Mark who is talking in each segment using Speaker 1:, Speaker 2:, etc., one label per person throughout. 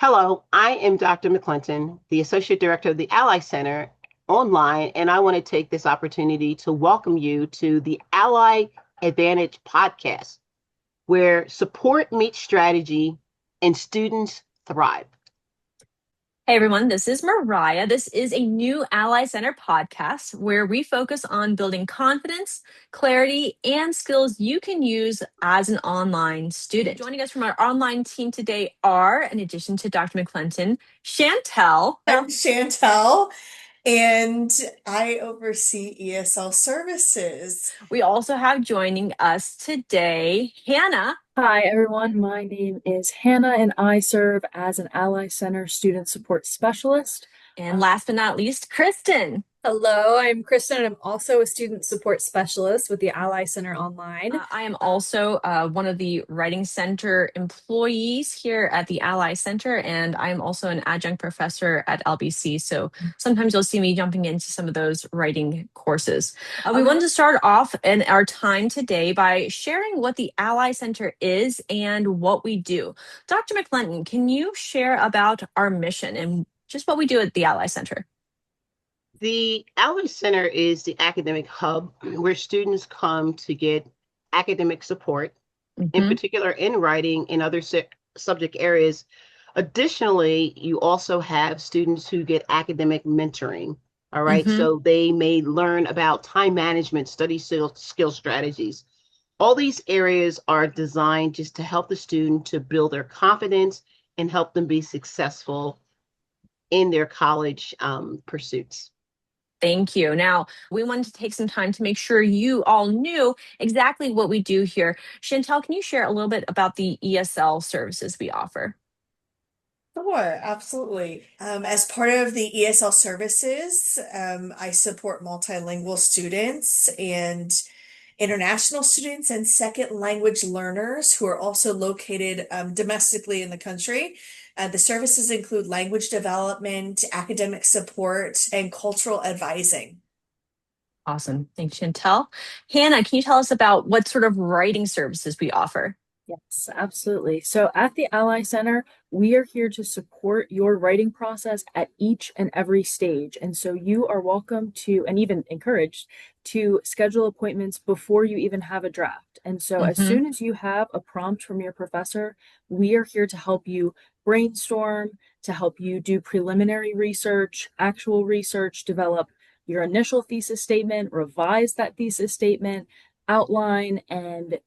Speaker 1: Hello, I am Dr. McClenton, the Associate Director of the Ally Center online, and I want to take this opportunity to welcome you to the Ally Advantage podcast, where support meets strategy and students thrive.
Speaker 2: Hey everyone, this is Mariah. This is a new Ally Center podcast where we focus on building confidence, clarity, and skills you can use as an online student. Joining us from our online team today are, in addition to Dr. McClenton, Chantelle.
Speaker 3: I'm Chantelle, and I oversee ESL services.
Speaker 2: We also have joining us today, Hannah.
Speaker 4: Hi, everyone. My name is Hannah, and I serve as an Ally Center Student Support Specialist.
Speaker 2: And last but not least, Kristen.
Speaker 5: Hello, I'm Kristen, and I'm also a student support specialist with the Ally Center Online.
Speaker 2: I am also one of the Writing Center employees here at the Ally Center, and I am also an adjunct professor at LBC. So sometimes you'll see me jumping into some of those writing courses. We wanted to start off in our time today by sharing what the Ally Center is and what we do. Dr. McClenton, can you share about our mission and just what we do at the Ally Center?
Speaker 1: The Ally Center is the academic hub where students come to get academic support, in particular in writing and other subject areas. Additionally, you also have students who get academic mentoring. All right. So they may learn about time management, study skill strategies. All these areas are designed just to help the student to build their confidence and help them be successful in their college pursuits.
Speaker 2: Thank you. Now, we wanted to take some time to make sure you all knew exactly what we do here. Chantelle, can you share a little bit about the ESL services we offer?
Speaker 3: Sure, absolutely. As part of the ESL services, I support multilingual students and international students and second language learners who are also located domestically in the country. The services include language development, academic support, and cultural advising.
Speaker 2: Awesome. Thanks, Chantelle. Hannah, can you tell us about what sort of writing services we offer?
Speaker 4: Yes, absolutely. So at the Ally Center, we are here to support your writing process at each and every stage. And so you are welcome to, and even encouraged to schedule appointments before you even have a draft. And so as soon as you have a prompt from your professor, we are here to help you brainstorm, to help you do preliminary research, actual research, develop your initial thesis statement, revise that thesis statement, outline, and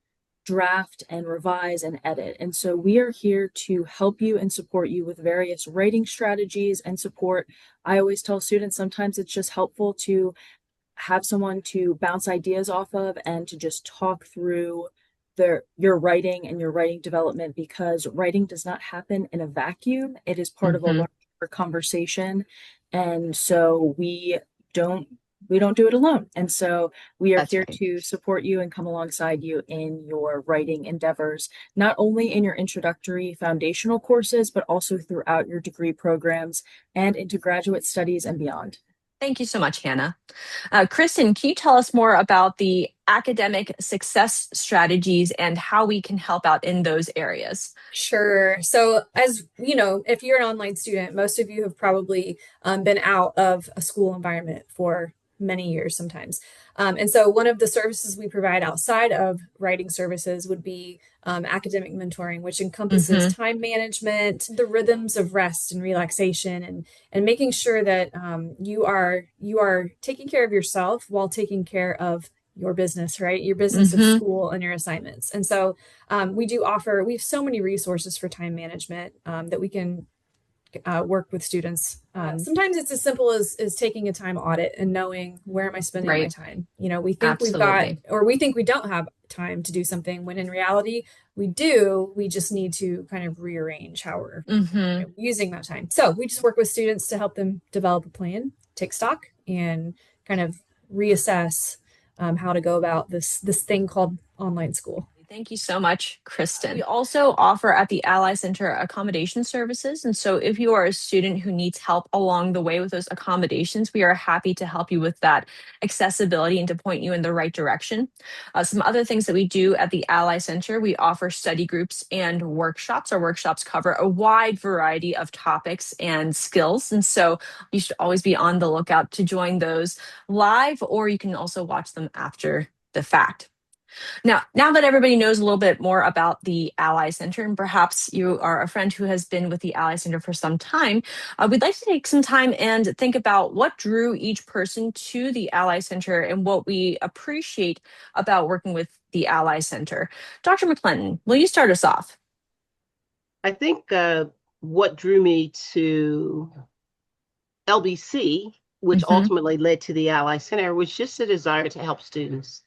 Speaker 4: draft and revise and edit. And so we are here to help you and support you with various writing strategies and support. I always tell students sometimes it's just helpful to have someone to bounce ideas off of and to just talk through your writing and your writing development, because writing does not happen in a vacuum. It is part of a larger conversation. And so we don't do it alone. And so we are here to support you and come alongside you in your writing endeavors, not only in your introductory foundational courses, but also throughout your degree programs and into graduate studies and beyond.
Speaker 2: Thank you so much, Hannah. Kristen, can you tell us more about the academic success strategies and how we can help out in those areas?
Speaker 5: Sure. So as you know, if you're an online student, most of you have probably been out of a school environment for many years sometimes. And so one of the services we provide outside of writing services would be academic mentoring, which encompasses time management, the rhythms of rest and relaxation, and making sure that you are taking care of yourself while taking care of your business, right? Your business of school and your assignments. And so we have so many resources for time management that we can work with students. Sometimes it's as simple as taking a time audit and knowing, where am I spending my time? You know, we think we think we don't have time to do something, when in reality we do. We just need to kind of rearrange how we're using that time. So we just work with students to help them develop a plan, take stock, and kind of reassess how to go about this thing called online school.
Speaker 2: Thank you so much, Kristen. We also offer at the Ally Center accommodation services. And so if you are a student who needs help along the way with those accommodations, we are happy to help you with that accessibility and to point you in the right direction. Some other things that we do at the Ally Center, we offer study groups and workshops. Our workshops cover a wide variety of topics and skills. And so you should always be on the lookout to join those live, or you can also watch them after the fact. Now that everybody knows a little bit more about the Ally Center, and perhaps you are a friend who has been with the Ally Center for some time, we'd like to take some time and think about what drew each person to the Ally Center and what we appreciate about working with the Ally Center. Dr. McClenton, will you start us off?
Speaker 1: I think what drew me to LBC, which ultimately led to the Ally Center, was just a desire to help students.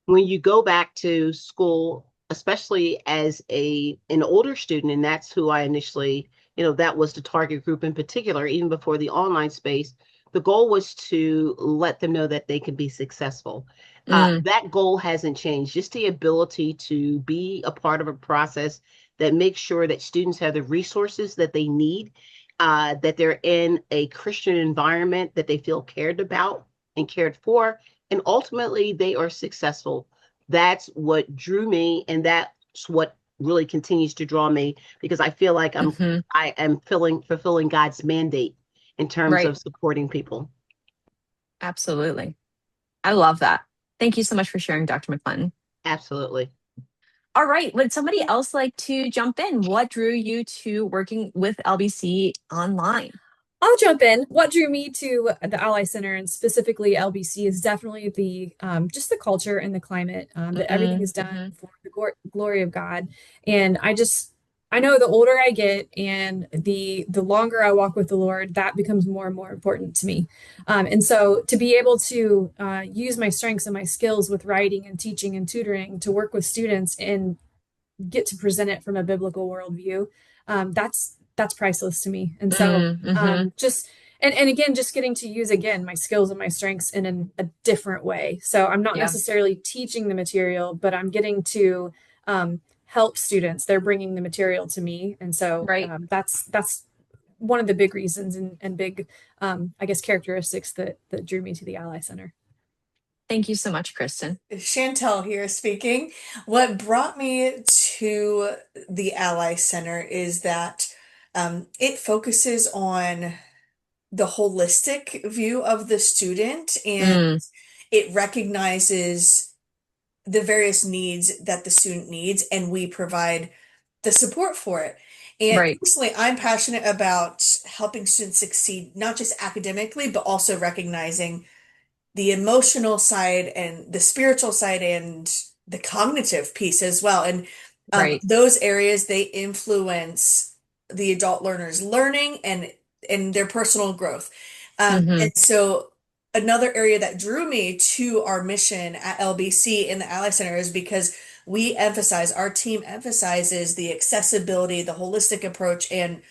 Speaker 1: When you go back to school, especially as an older student, and that's who I initially, that was the target group in particular, even before the online space, the goal was to let them know that they could be successful. That goal hasn't changed, just the ability to be a part of a process that makes sure that students have the resources that they need, that they're in a Christian environment, that they feel cared about and cared for, and ultimately they are successful. That's what drew me, and that's what really continues to draw me, because I feel like I am fulfilling God's mandate in terms of supporting people.
Speaker 2: Absolutely. I love that. Thank you so much for sharing, Dr. McClenton.
Speaker 1: Absolutely.
Speaker 2: All right. Would somebody else like to jump in? What drew you to working with LBC online?
Speaker 5: I'll jump in. What drew me to the Ally Center and specifically LBC is definitely the just the culture and the climate, that everything is done for the glory of God. And I know the older I get and the longer I walk with the Lord, that becomes more and more important to me. And so to be able to use my strengths and my skills with writing and teaching and tutoring to work with students and get to present it from a biblical worldview, that's priceless to me. And so just and again, just getting to use again my skills and my strengths in a different way. So I'm not necessarily teaching the material, but I'm getting to help students. They're bringing the material to me, and so that's one of the big reasons and big I guess characteristics that drew me to the Ally Center.
Speaker 2: Thank you so much, Kristen.
Speaker 3: Chantelle here speaking. What brought me to the Ally Center is that it focuses on the holistic view of the student, and it recognizes the various needs that the student needs, and we provide the support for it. And personally, I'm passionate about helping students succeed, not just academically, but also recognizing the emotional side and the spiritual side and the cognitive piece as well. And those areas, they influence the adult learner's learning and their personal growth. And so another area that drew me to our mission at LBC in the Ally Center is because our team emphasizes the accessibility, the holistic approach, and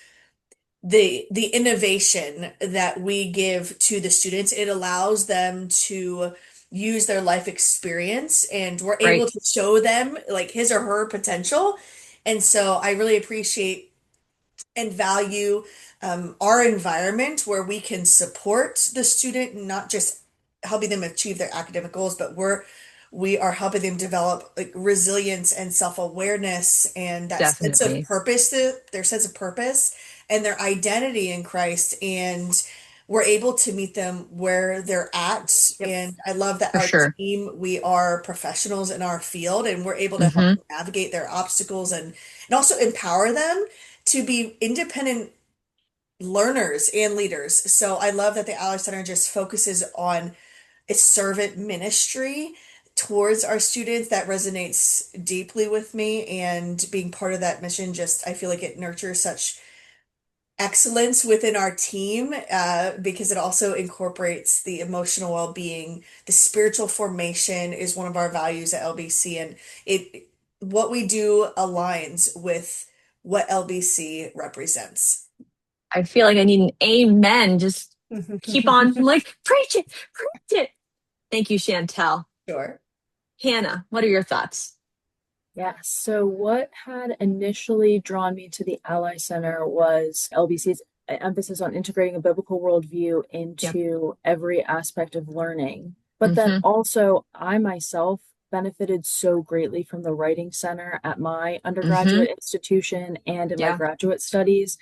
Speaker 3: the innovation that we give to the students. It allows them to use their life experience, and we're able to show them like his or her potential. And so I really appreciate and value our environment where we can support the student, not just helping them achieve their academic goals, but we are helping them develop like resilience and self-awareness and that sense of purpose, their sense of purpose and their identity in Christ. And we're able to meet them where they're at. And I love that our team, we are professionals in our field, and we're able to help them navigate their obstacles and also empower them to be independent learners and leaders. So I love that the Ally Center just focuses on its servant ministry towards our students. That resonates deeply with me, and being part of that mission, I feel like it nurtures such excellence within our team, because it also incorporates the emotional well-being. The spiritual formation is one of our values at LBC, and what we do aligns with what LBC represents.
Speaker 2: I feel like I need an amen. Just keep on, like, preach it. Thank you, Chantelle.
Speaker 3: Sure.
Speaker 2: Hannah, what are your thoughts?
Speaker 4: Yes. So what had initially drawn me to the Ally Center was LBC's emphasis on integrating a biblical worldview
Speaker 2: Yep.
Speaker 4: into every aspect of learning. But then
Speaker 2: Mm-hmm.
Speaker 4: also, I myself benefited so greatly from the Writing Center at my
Speaker 2: Mm-hmm.
Speaker 4: undergraduate institution and in my
Speaker 2: Yeah.
Speaker 4: graduate studies.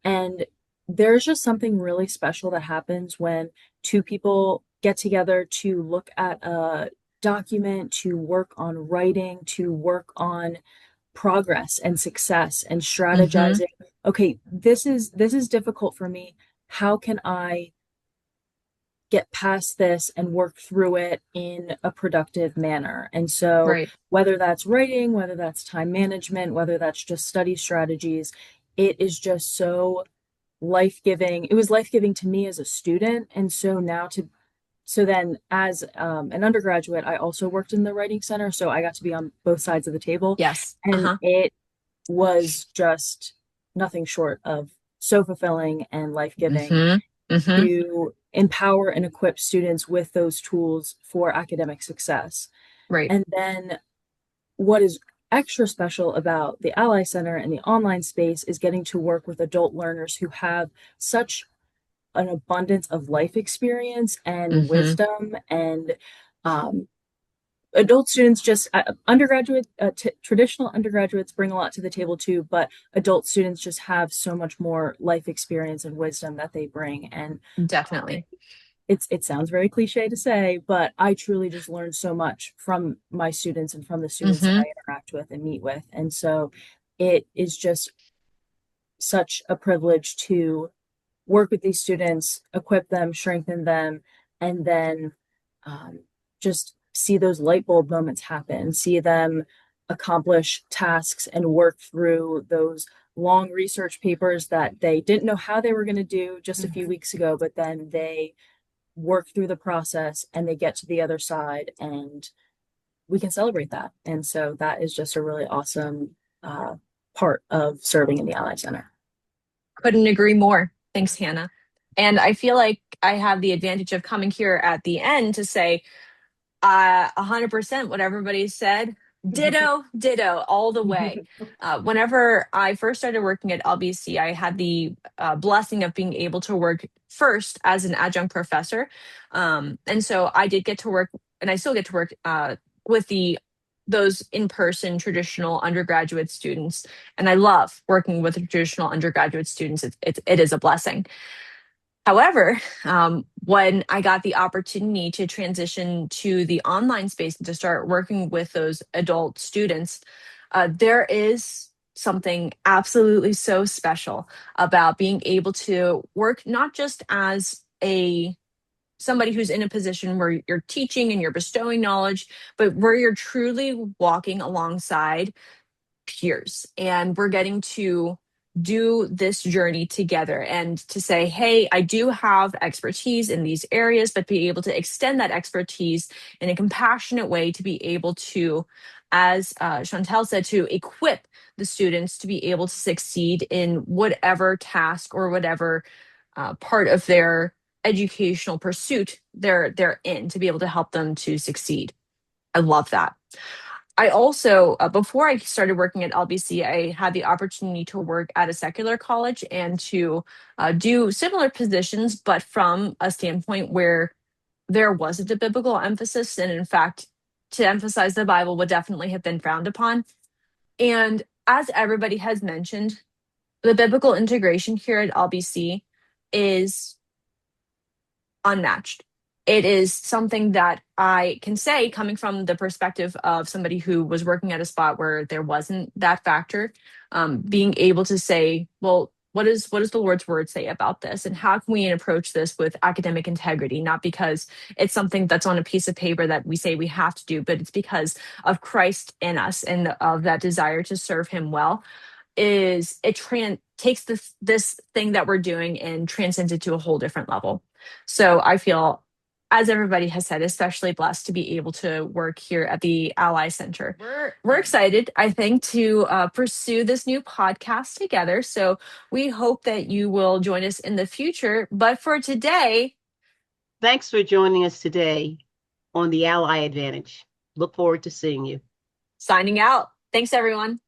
Speaker 4: And there's just something really special that happens when two people get together to look at a document, to work on writing, to work on progress and success and
Speaker 2: Mm-hmm.
Speaker 4: strategizing. Okay, this is difficult for me. How can I get past this and work through it in a productive manner? And so
Speaker 2: Right.
Speaker 4: whether that's writing, whether that's time management, whether that's just study strategies, it is just so life-giving. It was life-giving to me as a student. And so now to so then, as an undergraduate, I also worked in the writing center, so I got to be on both sides of the table,
Speaker 2: Yes.
Speaker 4: and
Speaker 2: Uh-huh.
Speaker 4: it was just nothing short of so fulfilling and life-giving
Speaker 2: Mm-hmm. Mm-hmm.
Speaker 4: to empower and equip students with those tools for academic success.
Speaker 2: Right.
Speaker 4: And then what is extra special about the Ally Center and the online space is getting to work with adult learners who have such an abundance of life experience and
Speaker 2: Mm-hmm.
Speaker 4: wisdom and um, adult students just undergraduate traditional undergraduates bring a lot to the table too, but adult students just have so much more life experience and wisdom that they bring. And
Speaker 2: Definitely.
Speaker 4: it sounds very cliche to say, but I truly just learned so much from my students and from the students that
Speaker 2: Mm-hmm.
Speaker 4: I interact with and meet with. And so it is just such a privilege to work with these students, equip them, strengthen them, and then just see those light bulb moments happen, see them accomplish tasks and work through those long research papers that they didn't know how they were going to do just a few weeks ago, but then they work through the process and they get to the other side and we can celebrate that. And so that is just a really awesome part of serving in the Ally Center.
Speaker 2: Couldn't agree more. Thanks, Hannah. And I feel like I have the advantage of coming here at the end to say 100% what everybody said. Ditto, ditto, all the way. Whenever I first started working at LBC, I had the blessing of being able to work first as an adjunct professor. And so I did get to work, and I still get to work with those in-person traditional undergraduate students. And I love working with traditional undergraduate students. It is a blessing. However, when I got the opportunity to transition to the online space and to start working with those adult students, there is something absolutely so special about being able to work not just as a somebody who's in a position where you're teaching and you're bestowing knowledge, but where you're truly walking alongside peers and we're getting to do this journey together and to say, hey, I do have expertise in these areas, but be able to extend that expertise in a compassionate way to be able to, as Chantelle said, to equip the students to be able to succeed in whatever task or whatever part of their educational pursuit they're in, to be able to help them to succeed. I love that. I also, before I started working at LBC, I had the opportunity to work at a secular college and to do similar positions, but from a standpoint where there wasn't a biblical emphasis. And in fact, to emphasize the Bible would definitely have been frowned upon. And as everybody has mentioned, the biblical integration here at LBC is unmatched. It is something that I can say coming from the perspective of somebody who was working at a spot where there wasn't that factor, being able to say, well, what does the Lord's word say about this? And how can we approach this with academic integrity? Not because it's something that's on a piece of paper that we say we have to do, but it's because of Christ in us and of that desire to serve him well. Is it takes this thing that we're doing and transcends it to a whole different level. So I feel, as everybody has said, especially blessed to be able to work here at the Ally Center. We're excited, I think, to pursue this new podcast together. So we hope that you will join us in the future. But for today,
Speaker 1: Thanks for joining us today on the Ally Advantage. Look forward to seeing you.
Speaker 2: signing out. Thanks, everyone.